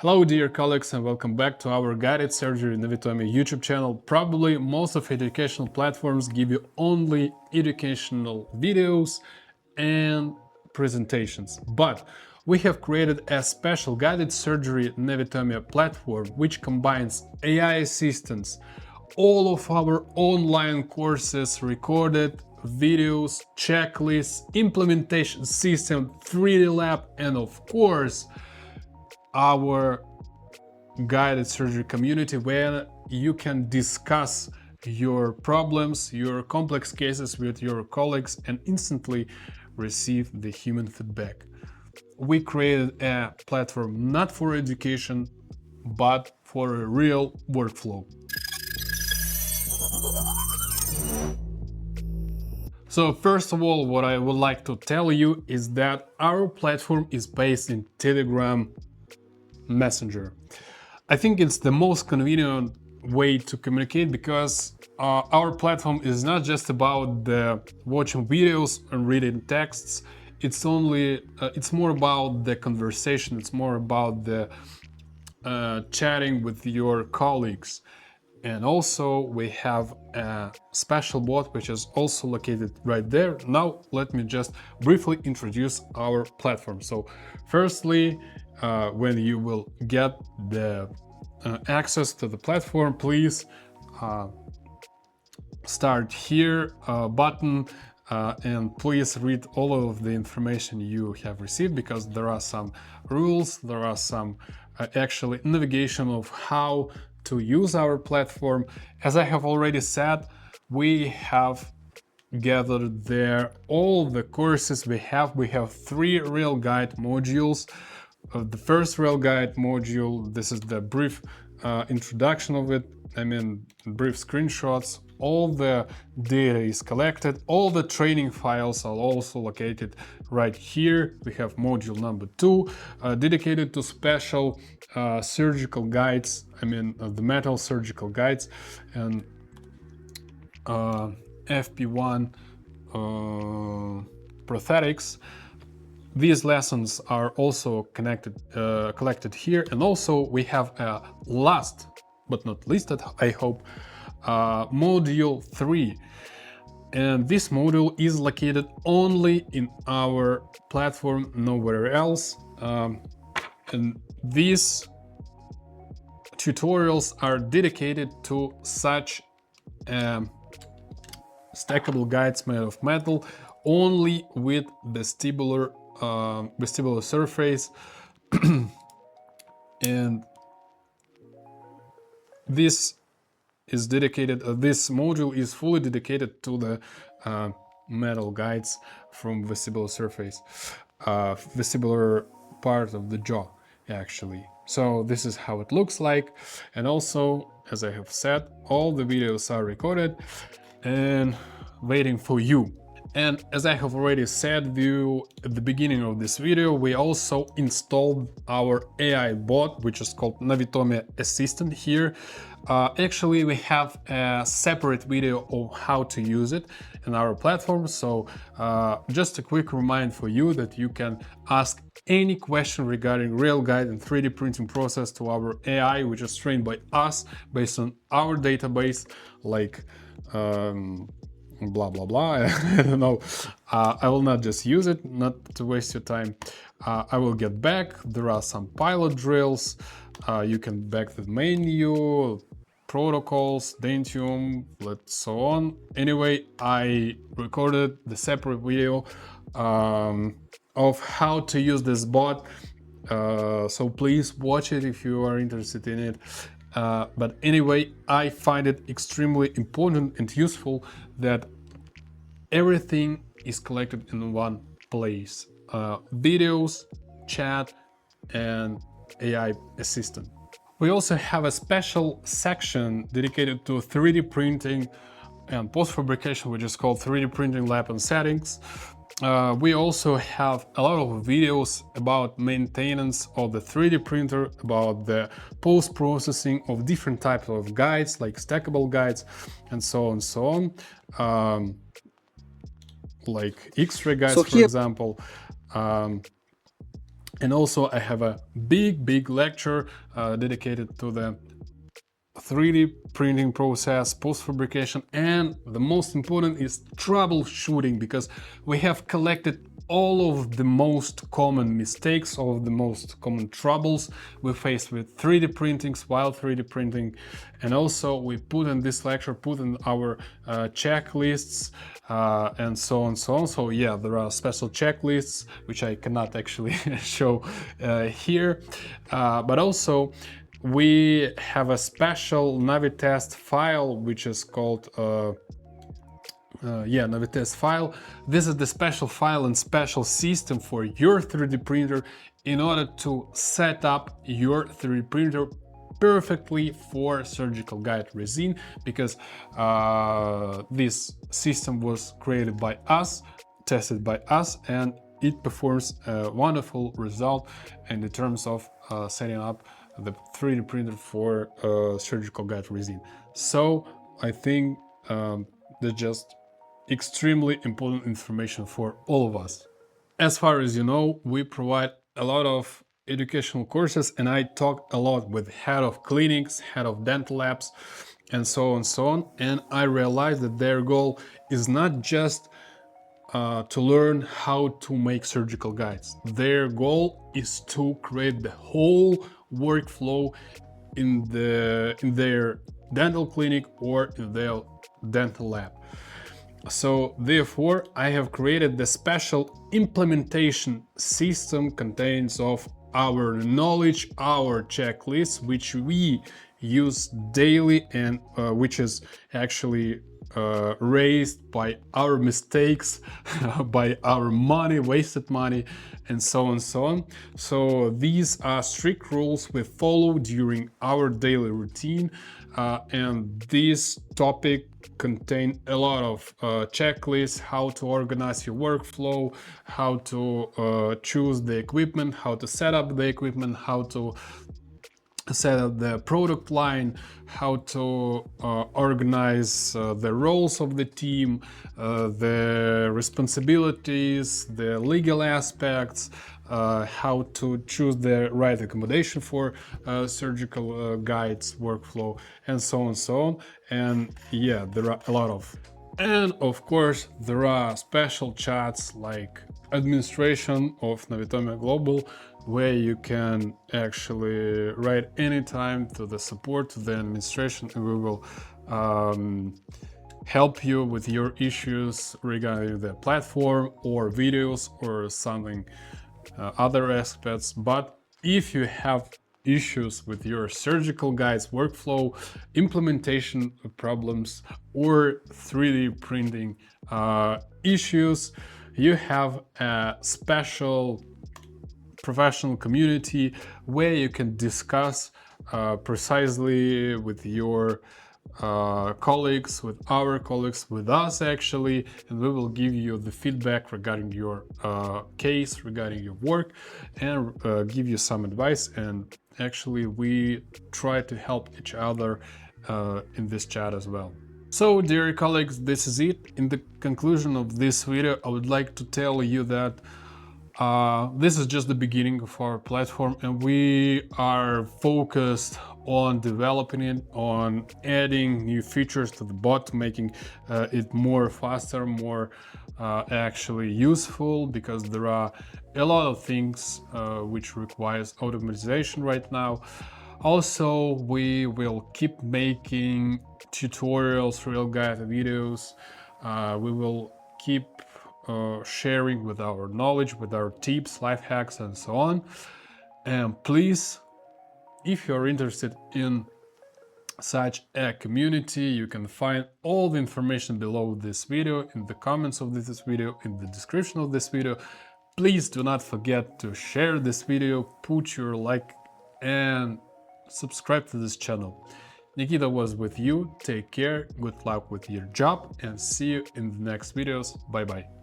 Hello dear colleagues and welcome back to our guided surgery NAVITOMIA YouTube channel. Probably most of educational platforms give you only educational videos and presentations, but we have created a special guided surgery NAVITOMIA platform which combines AI assistance, all of our online courses, recorded videos, checklists, implementation system, 3D lab, and of course our guided surgery community where you can discuss your problems, your complex cases with your colleagues and instantly receive the human feedback. We created a platform not for education, but for a real workflow. So first of all, what I would like to tell you is that our platform is based in Telegram Messenger. I think it's the most convenient way to communicate because our platform is not just about watching videos and reading texts. It's more about the conversation. It's more about the chatting with your colleagues. And also we have a special bot which is also located right there. Now let me just briefly introduce our platform. So firstly, when you will get the access to the platform, please start here button and please read all of the information you have received, because there are some rules, there are some actually navigation of how to use our platform. As I have already said, we have gathered there all the courses we have. We have 3 RealGUIDE modules. The first RealGUIDE module, this is the brief introduction of it, brief screenshots. All the data is collected, all the training files are also located right here. We have module number 2, dedicated to special surgical guides, the metal surgical guides, and FP1 prosthetics. These lessons are also collected here, and also we have a last but not least, I hope, module 3, and this module is located only in our platform, nowhere else, and these tutorials are dedicated to such stackable guides made of metal, only with vestibular surface and this is dedicated, this module is fully dedicated to the metal guides from vestibular surface, vestibular part of the jaw actually. So this is how it looks like, and also, as I have said, all the videos are recorded and waiting for you. And as I have already said at the beginning of this video, we also installed our AI bot, which is called NAVITOMIA Assistant here. Actually, we have a separate video of how to use it in our platform. So just a quick reminder for you that you can ask any question regarding RealGUIDE and 3D printing process to our AI, which is trained by us based on our database, like blah blah blah. I don't know. I will not just use it, not to waste your time. I will get back. There are some pilot drills. You can back the menu, protocols, Dentium, let's so on. Anyway, I recorded the separate video of how to use this bot. So please watch it if you are interested in it. But anyway, I find it extremely important and useful that everything is collected in one place. Videos, chat, and AI assistant. We also have a special section dedicated to 3D printing and post-fabrication, which is called 3D printing lab and settings. We also have a lot of videos about maintenance of the 3D printer, about the post-processing of different types of guides, like stackable guides, and so on and so on, like X-ray guides, for example. And also I have a big lecture dedicated to the 3D printing process, post-fabrication, and the most important is troubleshooting, because we have collected all of the most common mistakes, all of the most common troubles we face with 3D printings while 3D printing. And also we put in this lecture, put in our checklists and so on, so on. So yeah, there are special checklists, which I cannot actually show here, but also we have a special NaviTest file, which is called NaviTest file. This is the special file and special system for your 3D printer in order to set up your 3D printer perfectly for surgical guide resin, because this system was created by us, tested by us, and it performs a wonderful result in the terms of setting up the 3D printer for surgical guide resin. So I think that's just extremely important information for all of us. As far as you know, we provide a lot of educational courses, and I talk a lot with head of clinics, head of dental labs, and so on, and I realized that their goal is not just to learn how to make surgical guides. Their goal is to create the whole workflow in their dental clinic or in their dental lab. So therefore I have created the special implementation system contains of our knowledge, our checklist, which we use daily, and which is actually raised by our mistakes, by our money, wasted money, and so on, so on. So these are strict rules we follow during our daily routine, and this topic contain a lot of checklists, how to organize your workflow, how to choose the equipment, how to set up the equipment, how to set up the product line, how to organize the roles of the team, the responsibilities, the legal aspects, how to choose the right accommodation for surgical guides, workflow, and so on, so on. And yeah, there are a lot of. And of course, there are special chats like administration of NAVITOMIA Global, where you can actually write anytime to the support, to the administration, and we will help you with your issues regarding the platform or videos or something other aspects. But if you have issues with your surgical guides, workflow, implementation problems, or 3D printing issues, you have a special professional community where you can discuss precisely with your colleagues, with our colleagues, with us actually, and we will give you the feedback regarding your case, regarding your work, and give you some advice. And actually we try to help each other in this chat as well. So dear colleagues, this is it. In the conclusion of this video, I would like to tell you that this is just the beginning of our platform, and we are focused on developing it, on adding new features to the bot, making it more faster, more actually useful, because there are a lot of things which requires automatization right now. Also, we will keep making tutorials, RealGUIDE videos. We will keep sharing with our knowledge, with our tips, life hacks, and so on. And please, if you're interested in such a community, you can find all the information below this video, in the comments of this video, in the description of this video. Please do not forget to share this video, put your like, and subscribe to this channel. Nikita was with you. Take care, good luck with your job, and see you in the next videos. Bye bye.